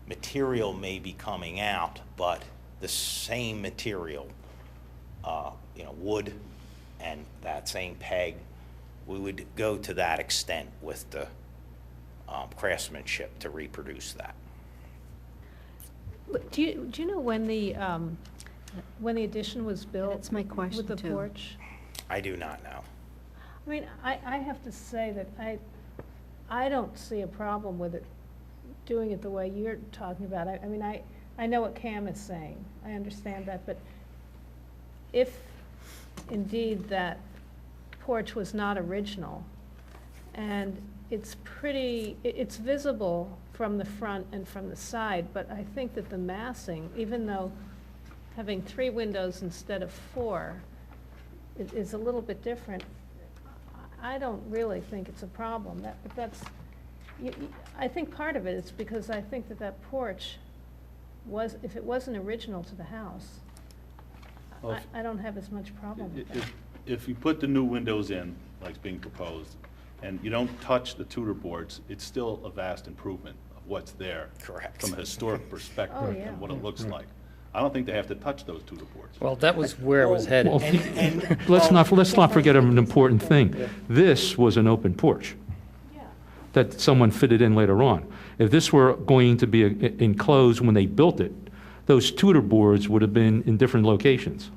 material may be coming out, but the same material, wood and that same peg, we would go to that extent with the craftsmanship to reproduce that. Do you know when the addition was built? That's my question, With the too. porch? I do not know. I mean, I have to say that I don't see a problem with it, doing it the way you're talking about. I mean, I know what Cam is saying. I understand that, but if indeed that porch was not original, and it's visible from the front and from the side, but I think that the massing, even though having 3 windows instead of 4 is a little bit different, I don't really think it's a problem. I think part of it is because I think that porch if it wasn't original to the house, Well, I don't have as much problem with that. If you put the new windows in, like it's being proposed, and you don't touch the Tudor boards, it's still a vast improvement of what's there. Correct. From a historic perspective Oh, yeah. and what it looks like. I don't think they have to touch those Tudor boards. Well, that was where it was headed. Well, let's not forget an important thing. This was an open porch Yeah. that someone fitted in later on. If this were going to be enclosed when they built it, those Tudor boards would have been in different locations.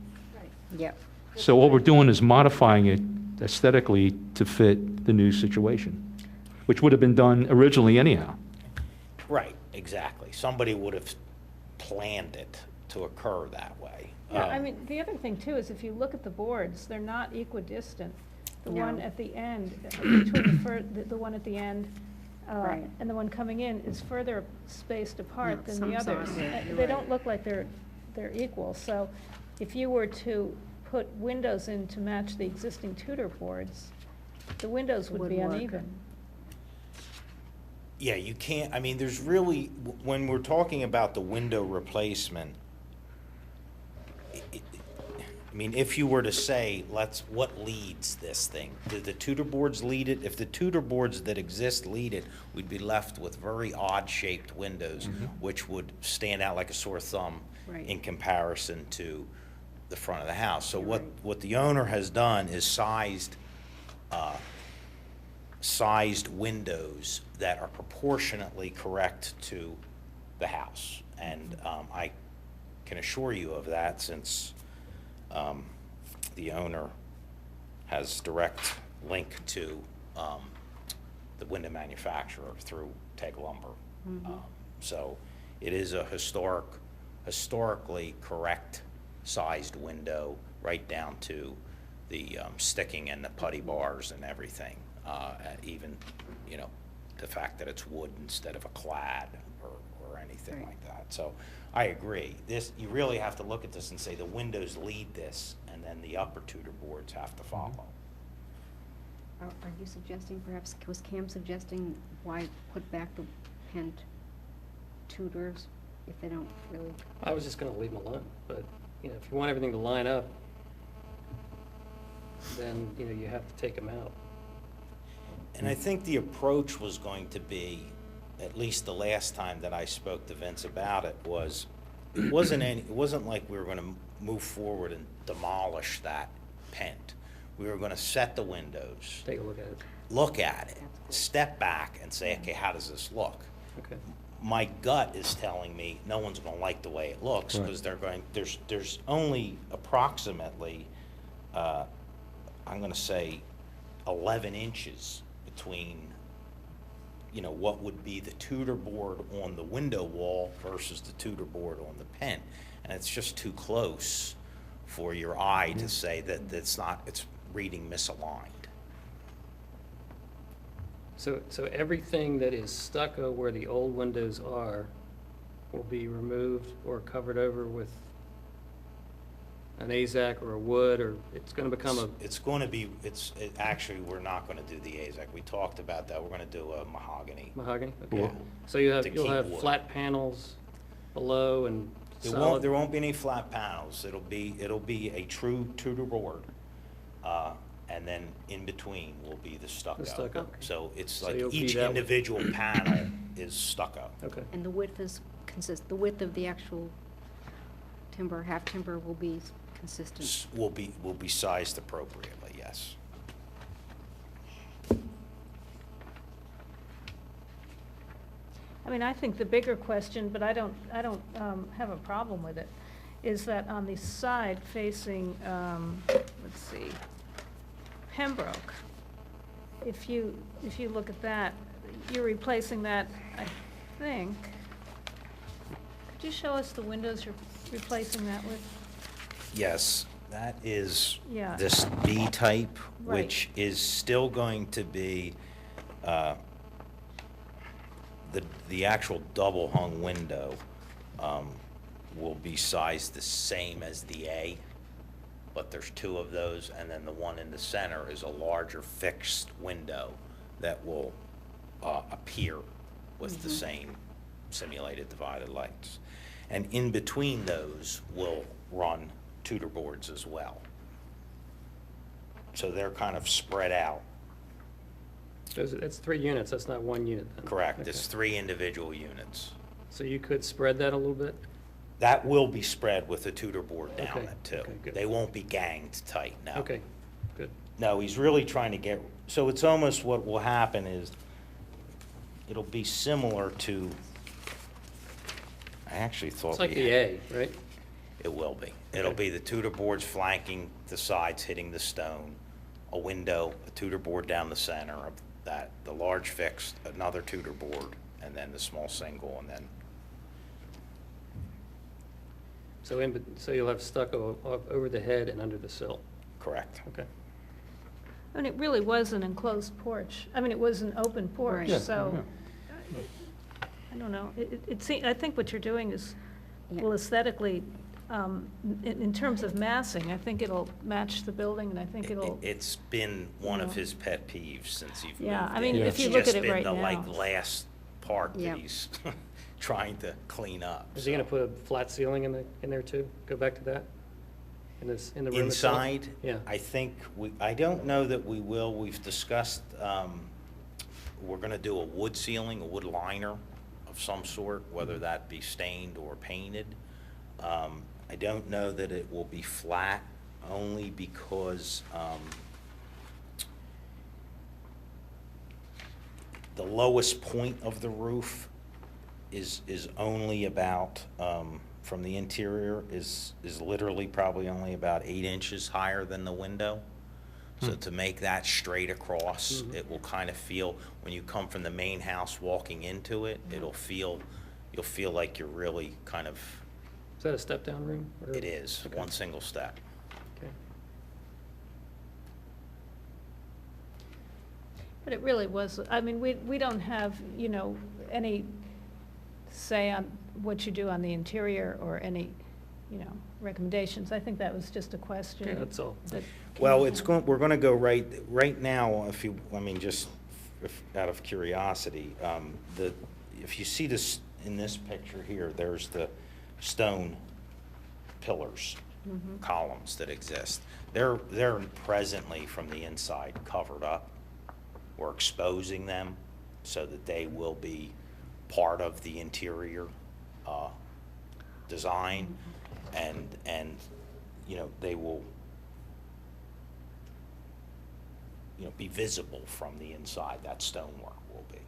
Yep, So what we're doing is modifying it aesthetically to fit the new situation, which would have been done originally anyhow. Right, exactly. Somebody would have planned it to occur that way. Yeah, I mean, the other thing too is if you look at the boards, they're not equidistant. The one No. at the end, between the one at the end, Right. and the one coming in is further spaced apart No, than the some are, others. yeah, you're They right. don't look like they're equal, so if you were to put windows in to match the existing Tudor boards, the windows would be Would work. uneven. Yeah, you can't, I mean, there's really, when we're talking about the window replacement, I mean, if you were to say, what leads this thing? Do the Tudor boards lead it? If the Tudor boards that exist lead it, we'd be left with very odd-shaped windows, which would stand out like a sore thumb Right. in comparison to the front of the house. So You're what, right. what the owner has done is sized windows that are proportionately correct to the house. And I can assure you of that since the owner has direct link to the window manufacturer through Teg Lumber. So it is a historically correct sized window right down to the sticking and the putty bars and everything. Even, the fact that it's wood instead of a clad or anything Right. like that. So I agree. You really have to look at this and say the windows lead this, and then the upper Tudor boards have to follow. Are you suggesting, perhaps, was Cam suggesting why put back the Pent Tudors? if they don't really. I was just gonna leave them alone, but, you know, if you want everything to line up, then, you know, you have to take them out. And I think the approach was going to be, at least the last time that I spoke to Vince about it, it wasn't like we were gonna move forward and demolish that pent. We were gonna set the windows, Take a look at it. look at it, step back and say, okay, how does this look? Okay. My gut is telling me no one's gonna like the way it looks, Right. because there's only approximately, I'm gonna say 11 inches between, you know, what would be the Tudor board on the window wall versus the Tudor board on the pent. And it's just too close for your eye to say that it's reading misaligned. So everything that is stucco where the old windows are will be removed or covered over with an AZAC or a wood, or it's gonna become a, It's going to be, actually, we're not going to do the AZAC. We talked about that. We're going to do a mahogany. mahogany? Okay. Yeah. So you'll To have keep wood. flat panels below and solid? There won't be any flat panels. It'll be a true Tudor board. And then in between will be the stucco. The stucco. So it's So like you'll be each that way. individual panel is stucco. Okay. And the width the width of the actual timber, half timber will be consistent. Will be sized appropriately, yes. I mean, I think the bigger question, but I don't have a problem with it, is that on the side facing, let's see, Pembroke, if you look at that, you're replacing that, I think. Could you show us the windows you're replacing that with? Yes, that is Yeah. this B type, Right. which is still going to be, the actual double hung window will be sized the same as the A, but there's two of those, and then the one in the center is a larger fixed window that will appear with the same simulated divided lights. And in between those will run Tudor boards as well. So they're kind of spread out. That's 3 units, that's not 1 unit then? Correct, Okay. it's 3 individual units. So you could spread that a little bit? That will be spread with a Tudor board down Okay, it too. okay, good. They won't be ganged tight, no. Okay, good. No, he's really trying to get, so it's almost what will happen is, it'll be similar to, I actually thought. It's like we the had- A, right? It will be. It'll Okay. be the Tudor boards flanking the sides, hitting the stone, a window, a Tudor board down the center of that, the large fixed, another Tudor board, and then the small single, and then, So you'll have stucco over the head and under the sill? correct. Okay. I mean, it really was an enclosed porch. I mean, it was an open porch, Right. Yeah, so, I don't know. I think what you're doing is, Yeah. well, aesthetically, in terms of massing, I think it'll match the building, and I think it'll, It's been one of Yeah. his pet peeves since you've moved in. Yeah, I mean, if you look at it right It's just been the, now. like, last part Yeah. that he's trying to clean up. Is he gonna so. put a flat ceiling in there too? Go back to that? In the room itself? Inside? Yeah. I think, I don't know that we will. We've discussed, we're gonna do a wood ceiling, a wood liner of some sort, whether that be stained or painted. I don't know that it will be flat, only because, the lowest point of the roof is only about, from the interior, is literally probably only about 8 inches higher than the window. So to make that straight across, it will kind of feel, when you come from the main house walking into it, you'll feel like you're really kind of, Is that a step-down room? or- it is, Okay. one single step. Okay. but it really was, I mean, we don't have, any say on what you do on the interior or any, recommendations. I think that was just a question. Yeah, that's all. that Well, came we're gonna go right now, out of curiosity, if you see this in this picture here, there's the stone pillars, columns that exist. They're presently from the inside covered up. We're exposing them so that they will be part of the interior design, and they will be visible from the inside. That stonework will be.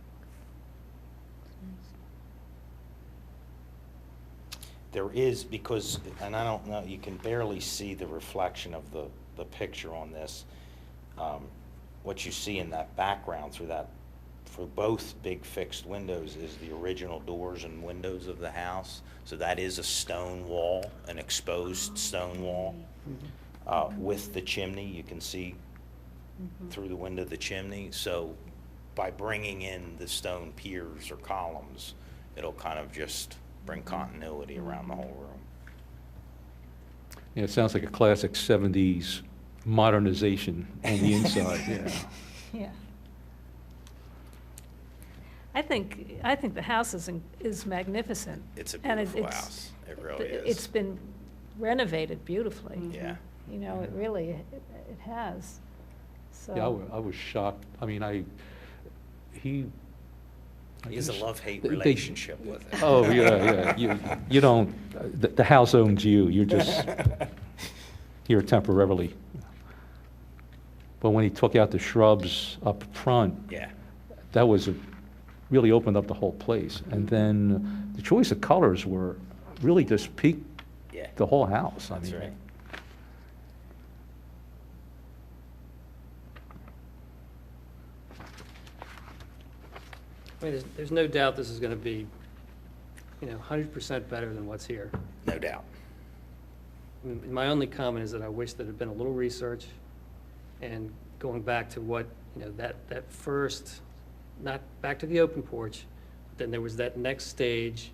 There is, because, and I don't know, you can barely see the reflection of the picture on this. What you see in that background through that, for both big fixed windows, is the original doors and windows of the house. So that is a stone wall, an exposed stone wall. With the chimney, you can see through the window of the chimney. So by bringing in the stone piers or columns, it'll kind of just bring continuity around the whole room. Yeah, it sounds like a classic 70s modernization on the inside, yeah. Yeah. I think the house is magnificent. It's a And beautiful house. It really It's is. been renovated beautifully. Yeah. It really, it has. So. Yeah, I was shocked. I mean, He has a love-hate They- relationship with it. oh, yeah, you don't, the house owns you, you're just here temporarily. But when he took out the shrubs up front, Yeah. that really opened up the whole place. And then the choice of colors were really just piqued Yeah. the whole house. That's right. I mean, there's no doubt this is going to be, 100% better than what's here. No doubt. My only comment is that I wish there had been a little research, and going back to what, that first, not back to the open porch, then there was that next stage,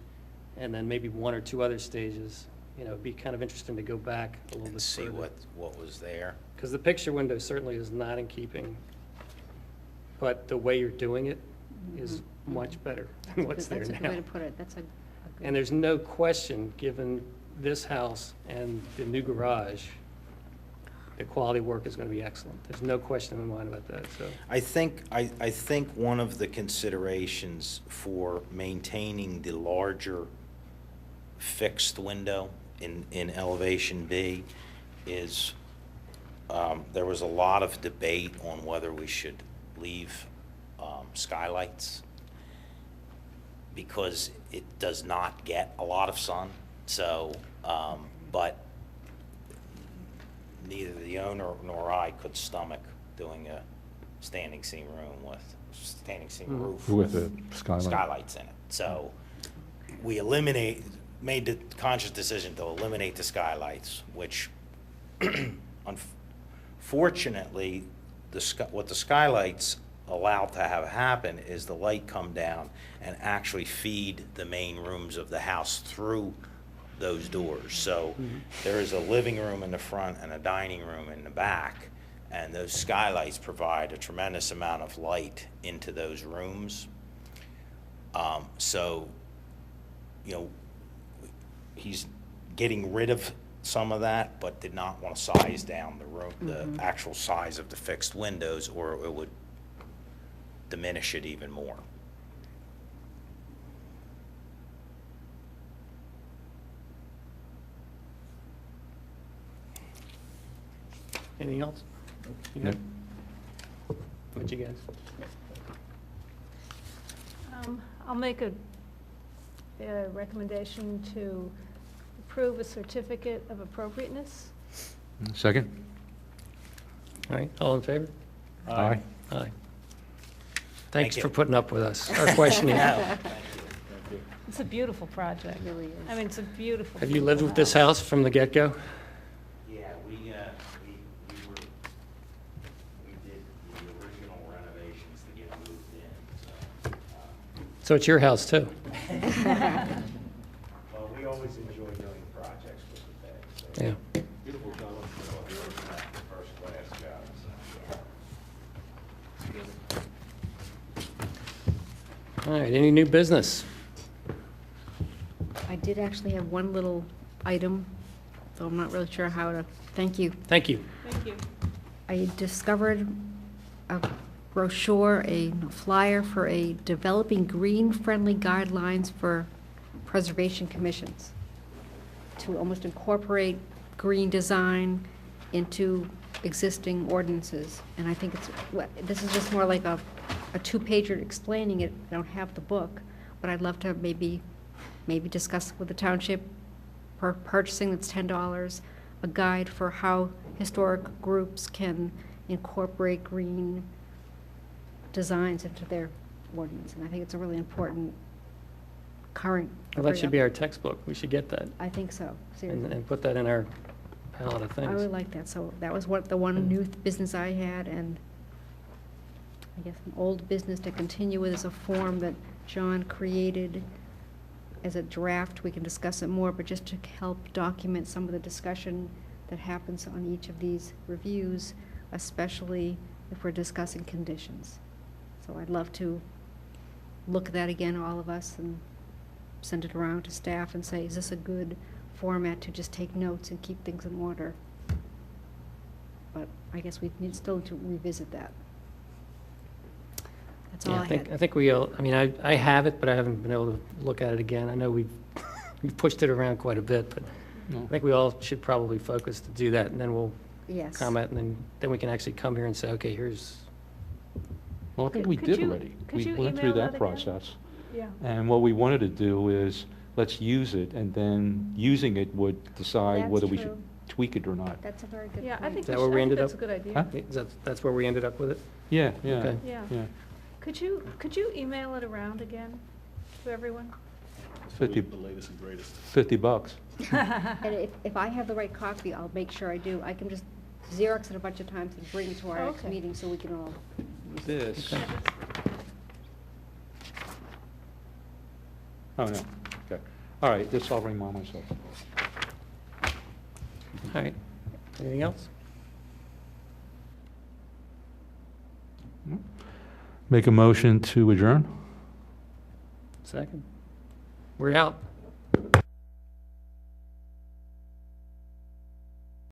and then maybe one or two other stages. It'd be kind of interesting to go back a little And bit see further. what was there. Because the picture window certainly is not in keeping, but the way you're doing it is much better than what's there That's a good now. way to put it. That's a good. And there's no question, given this house and the new garage, the quality work is going to be excellent. There's no question in my mind about that, so. I think one of the considerations for maintaining the larger fixed window in elevation B is there was a lot of debate on whether we should leave skylights, because it does not get a lot of sun. So, but neither the owner nor I could stomach doing a standing seam roof With a skylight. skylights in it. So we made the conscious decision to eliminate the skylights, which unfortunately, what the skylights allow to have happen is the light come down and actually feed the main rooms of the house through those doors. So there is a living room in the front and a dining room in the back, and those skylights provide a tremendous amount of light into those rooms. So, he's getting rid of some of that, but did not want to size down the room, the actual size of the fixed windows, or it would diminish it even more. Anything else? No. What you guys? I'll make a recommendation to approve a certificate of appropriateness. Second? All right, all in favor? Aye. Aye. Thanks you. for putting up with us, our questioning. It's a beautiful project. It really is. I mean, it's a beautiful. Have you lived with this house from the get-go? Yeah, we did the original renovations to get moved in, so. So it's your house, too? Well, we always enjoy doing projects with the bed, so. Yeah. Beautiful job. First class job, so. All right, any new business? did actually have one little item, though I'm not really sure how to, thank you. Thank you. Thank you. I discovered a brochure, a flyer for a developing green-friendly guidelines for preservation commissions to almost incorporate green design into existing ordinances. And I think this is just more like a two-pager explaining it. I don't have the book, but I'd love to maybe discuss with the township, purchasing that's $10, a guide for how historic groups can incorporate green designs into their ordinance. And I think it's a really important current. Well, that should be our textbook. We should get that I think so, seriously. and put that in our palette of I things. really like that. So that was the one new business I had, and I guess an old business to continue with is a form that John created as a draft. We can discuss it more, but just to help document some of the discussion that happens on each of these reviews, especially if we're discussing conditions. So I'd love to look at that again, all of us, and send it around to staff and say, is this a good format to just take notes and keep things in order? But I guess we need still to revisit that. That's all Yeah, I I had. think we all, I mean, I have it, but I haven't been able to look at it again. I know we've pushed it around quite a bit, but I think we all should probably focus to do that, and then we'll Yes. comment, and then we can actually come here and say, okay, here's, Well, I think we Could did you- already. could you We went through email that that again? process. Yeah. And what we wanted to do is, let's use it, and then using it would decide That's whether we true. should tweak it or not. That's a very good point. Yeah, I think Is that where we I think ended that's up? a good idea. Huh? that's where we ended up with it? Yeah, yeah, Okay. Yeah. yeah. Could you email it around again to everyone? 50 The latest and greatest. $50. And if I have the right copy, I'll make sure I do. I can just Xerox it a bunch of times and bring it to our next Okay. meeting so we can all use it. This. Oh, no, okay. All right, this I'll bring mine myself. All right. Anything else? Make a motion to adjourn? Second. We're out.